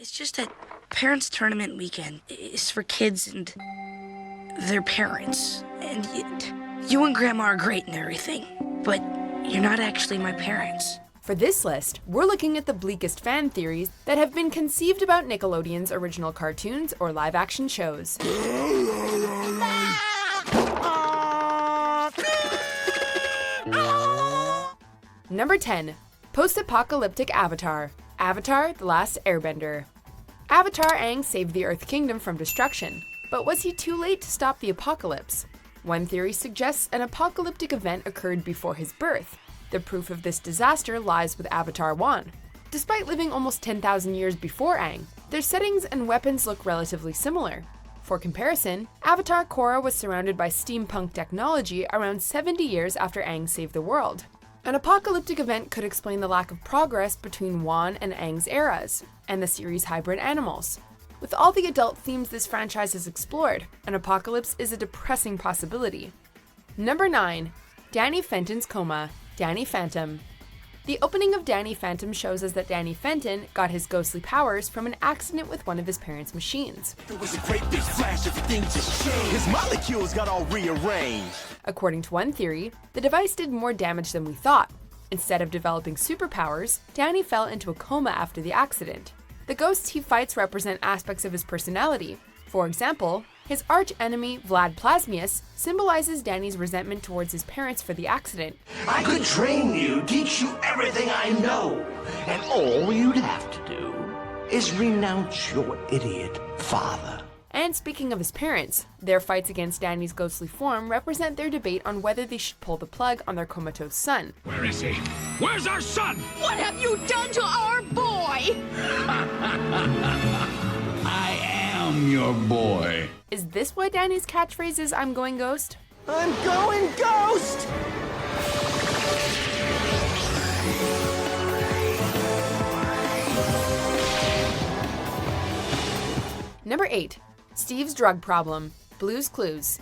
It's just that parents' tournament weekend is for kids and their parents. And you and Grandma are great and everything, but you're not actually my parents. For this list, we're looking at the bleakest fan theories that have been conceived about Nickelodeon's original cartoons or live-action shows. Number 10. Post-apocalyptic Avatar. Avatar: The Last Airbender. Avatar Aang saved the Earth Kingdom from destruction, but was he too late to stop the apocalypse? One theory suggests an apocalyptic event occurred before his birth. The proof of this disaster lies with Avatar 1. Despite living almost 10,000 years before Aang, their settings and weapons look relatively similar. For comparison, Avatar Korra was surrounded by steampunk technology around 70 years after Aang saved the world. An apocalyptic event could explain the lack of progress between Wan and Aang's eras, and the series' hybrid animals. With all the adult themes this franchise has explored, an apocalypse is a depressing possibility. Number 9. Danny Fenton's coma. Danny Phantom. The opening of Danny Phantom shows us that Danny Fenton got his ghostly powers from an accident with one of his parents' machines. There was a great big flash, everything just changed. His molecules got all rearranged. According to one theory, the device did more damage than we thought. Instead of developing superpowers, Danny fell into a coma after the accident. The ghosts he fights represent aspects of his personality. For example, his arch-enemy, Vlad Plasmius, symbolizes Danny's resentment towards his parents for the accident. I could train you, teach you everything I know, and all you'd have to do is renounce your idiot father. And speaking of his parents, their fights against Danny's ghostly form represent their debate on whether they should pull the plug on their comatose son. Where is he? Where's our son? What have you done to our boy? I am your boy. Is this why Danny's catchphrase is "I'm going ghost"? I'm going ghost! Number 8. Steve's drug problem. Blue's Clues.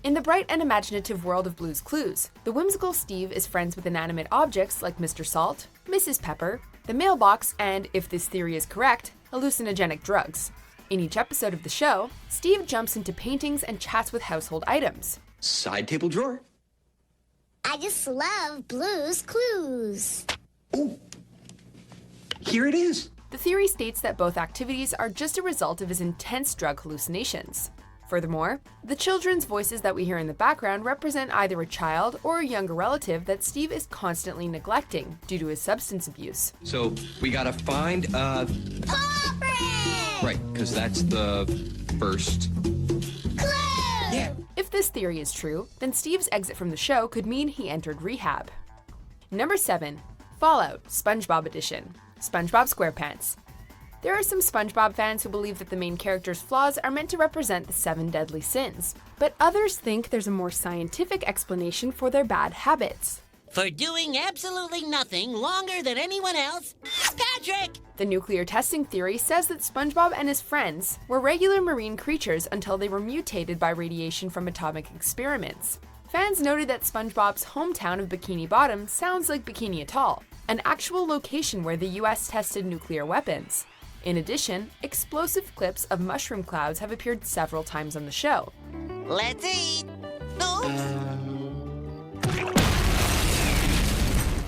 In the bright and imaginative world of Blue's Clues, the whimsical Steve is friends with inanimate objects like Mr. Salt, Mrs. Pepper, the mailbox, and, if this theory is correct, hallucinogenic drugs. In each episode of the show, Steve jumps into paintings and chats with household items. Side table drawer. I just love Blue's Clues. Oh, here it is. The theory states that both activities are just a result of his intense drug hallucinations. Furthermore, the children's voices that we hear in the background represent either a child or a younger relative that Steve is constantly neglecting due to his substance abuse. So we gotta find Culprit! right, because that's the first. Clue! Yeah. If this theory is true, then Steve's exit from the show could mean he entered rehab. Number 7. Fallout, SpongeBob Edition. SpongeBob SquarePants. There are some SpongeBob fans who believe that the main character's flaws are meant to represent the 7 deadly sins, but others think there's a more scientific explanation for their bad habits. For doing absolutely nothing longer than anyone else, Patrick! The nuclear testing theory says that SpongeBob and his friends were regular marine creatures until they were mutated by radiation from atomic experiments. Fans noted that SpongeBob's hometown of Bikini Bottom sounds like Bikini Atoll, an actual location where the US tested nuclear weapons. In addition, explosive clips of mushroom clouds have appeared several times on the show. Let's eat! Oops!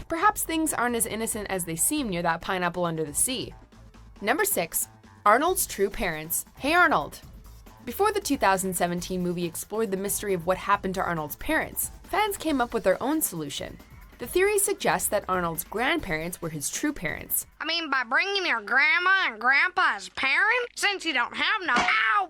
Perhaps things aren't as innocent as they seem near that pineapple under the sea. Number 6. Arnold's true parents. Hey Arnold! Before the 2017 movie explored the mystery of what happened to Arnold's parents, fans came up with their own solution. The theory suggests that Arnold's grandparents were his true parents. I mean, by bringing your grandma and grandpa as parents, since you don't have no. Ow!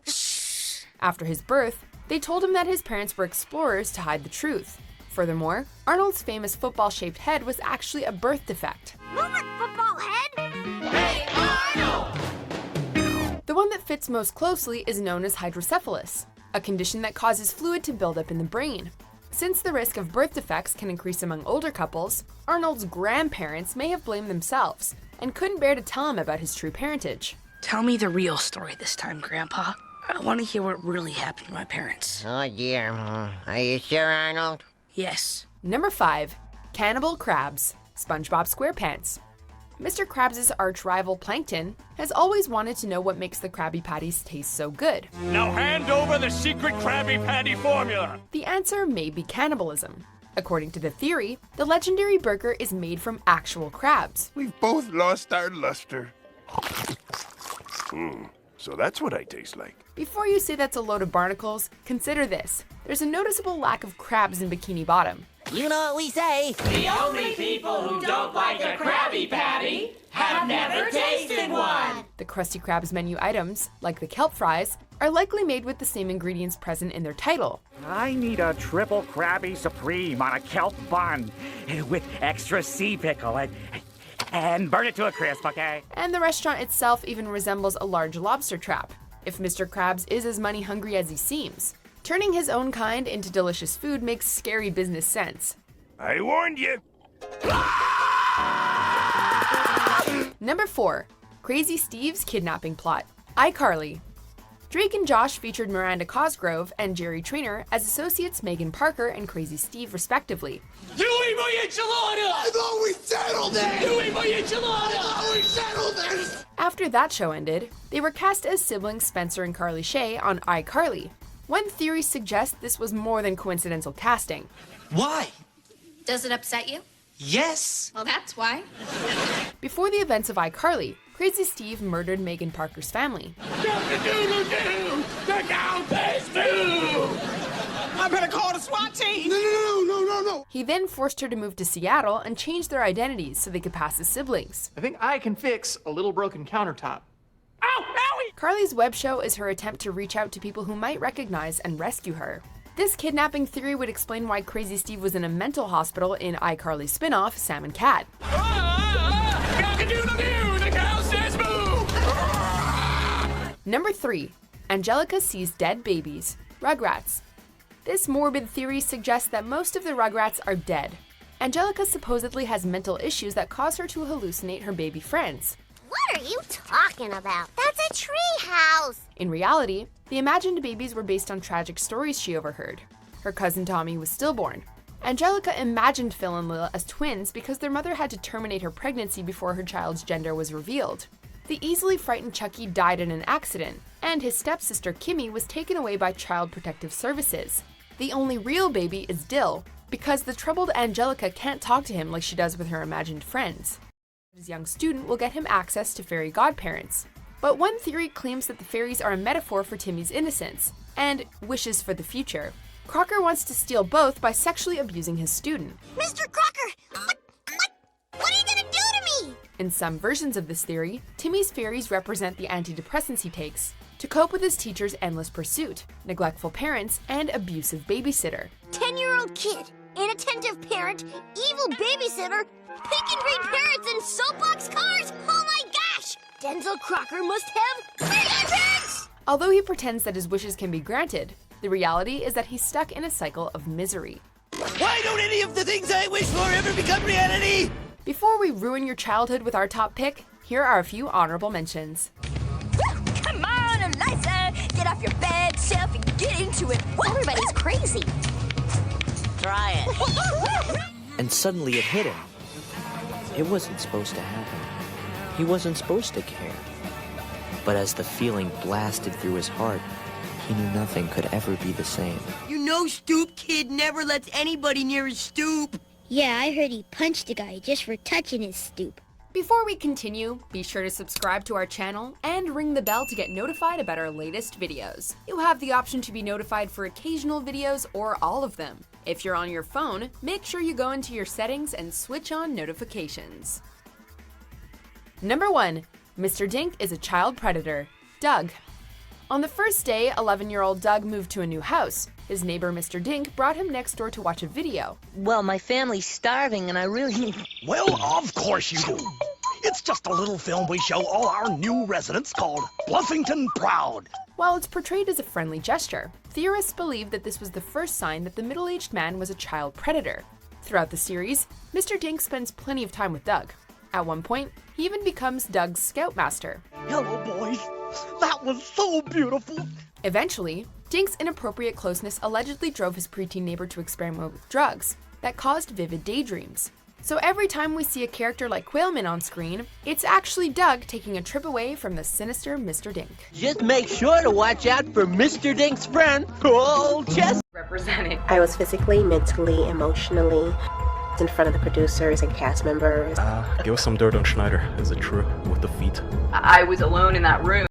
After his birth, they told him that his parents were explorers to hide the truth. Furthermore, Arnold's famous football-shaped head was actually a birth defect. Move it, football head! Hey, Arnold! The one that fits most closely is known as hydrocephalus, a condition that causes fluid to build up in the brain. Since the risk of birth defects can increase among older couples, Arnold's grandparents may have blamed themselves and couldn't bear to tell him about his true parentage. Tell me the real story this time, Grandpa. I want to hear what really happened to my parents. Oh dear. Are you sure, Arnold? Yes. Number 5. Cannibal Crabs. SpongeBob SquarePants. Mr. Krabs' arch-rival Plankton has always wanted to know what makes the Krabby Patties taste so good. Now hand over the secret Krabby Patty formula. The answer may be cannibalism. According to the theory, the legendary burger is made from actual crabs. We've both lost our luster. So that's what I taste like. Before you say that's a load of barnacles, consider this. There's a noticeable lack of crabs in Bikini Bottom. You know what we say? The only people who don't like a Krabby Patty have never tasted one. The Krusty Krab's menu items, like the kelp fries, are likely made with the same ingredients present in their title. I need a triple Krabby Supreme on a kelp bun with extra sea pickle and burn it to a crisp, okay? And the restaurant itself even resembles a large lobster trap, if Mr. Krabs is as money hungry as he seems. Turning his own kind into delicious food makes scary business sense. I warned you. Number 4. Crazy Steve's Kidnapping Plot. iCarly. Drake and Josh featured Miranda Cosgrove and Jerry Trainor as associates Megan Parker and Crazy Steve, respectively. Dewey my enchilada! I thought we settled it! Dewey my enchilada! I thought we settled this! After that show ended, they were cast as siblings Spencer and Carly Shay on iCarly. One theory suggests this was more than coincidental casting. Why? Does it upset you? Yes. Well, that's why. Before the events of iCarly, Crazy Steve murdered Megan Parker's family. Doodle-doo! The cow pays food! I better call the SWAT team. No. He then forced her to move to Seattle and change their identities so they could pass as siblings. I think I can fix a little broken countertop. Ow! Owie! Carly's web show is her attempt to reach out to people who might recognize and rescue her. This kidnapping theory would explain why Crazy Steve was in a mental hospital in iCarly's spin-off, Sam and Cat. Cock-a-doodle-doo! The cow says moo! Number 3. Angelica sees dead babies. Rugrats. This morbid theory suggests that most of the Rugrats are dead. Angelica supposedly has mental issues that cause her to hallucinate her baby friends. What are you talking about? That's a tree house. In reality, the imagined babies were based on tragic stories she overheard. Her cousin Tommy was stillborn. Angelica imagined Phil and Lila as twins because their mother had to terminate her pregnancy before her child's gender was revealed. The easily frightened Chucky died in an accident, and his stepsister Kimmy was taken away by Child Protective Services. The only real baby is Dill, because the troubled Angelica can't talk to him like she does with her imagined friends. His young student will get him access to fairy godparents. But one theory claims that the fairies are a metaphor for Timmy's innocence, and wishes for the future. Crocker wants to steal both by sexually abusing his student. Mr. Crocker, what are you gonna do to me? In some versions of this theory, Timmy's fairies represent the antidepressants he takes to cope with his teacher's endless pursuit, neglectful parents, and abusive babysitter. 10-year-old kid, inattentive parent, evil babysitter, pink and green parents, and soapbox cars. Oh my gosh! Denzel Crocker must have crazy parents! Although he pretends that his wishes can be granted, the reality is that he's stuck in a cycle of misery. Why don't any of the things I wish for ever become reality? Before we ruin your childhood with our top pick, here are a few honorable mentions. Come on, Eliza! Get off your bad self and get into it. Everybody's crazy. Try it. And suddenly it hit him. It wasn't supposed to happen. He wasn't supposed to care. But as the feeling blasted through his heart, he knew nothing could ever be the same. You know Stoop Kid never lets anybody near his stoop. Yeah, I heard he punched a guy just for touching his stoop. Before we continue, be sure to subscribe to our channel and ring the bell to get notified about our latest videos. You have the option to be notified for occasional videos or all of them. If you're on your phone, make sure you go into your settings and switch on notifications. Number 1. Mr. Dink is a child predator. Doug. On the first day, 11-year-old Doug moved to a new house. His neighbor, Mr. Dink, brought him next door to watch a video. Well, my family's starving and I really... Well, of course you do. It's just a little film we show all our new residents called Bluffington Proud. While it's portrayed as a friendly gesture, theorists believe that this was the first sign that the middle-aged man was a child predator. Throughout the series, Mr. Dink spends plenty of time with Doug. At one point, he even becomes Doug's scoutmaster. Hello, boys. That was so beautiful. Eventually, Dink's inappropriate closeness allegedly drove his preteen neighbor to experiment with drugs that caused vivid daydreams. So every time we see a character like Quailman on screen, it's actually Doug taking a trip away from the sinister Mr. Dink. Just make sure to watch out for Mr. Dink's friend, Old Chess. Representing. I was physically, mentally, emotionally in front of the producers and cast members. Give us some dirt on Schneider. Is it true with the feet? I was alone in that room.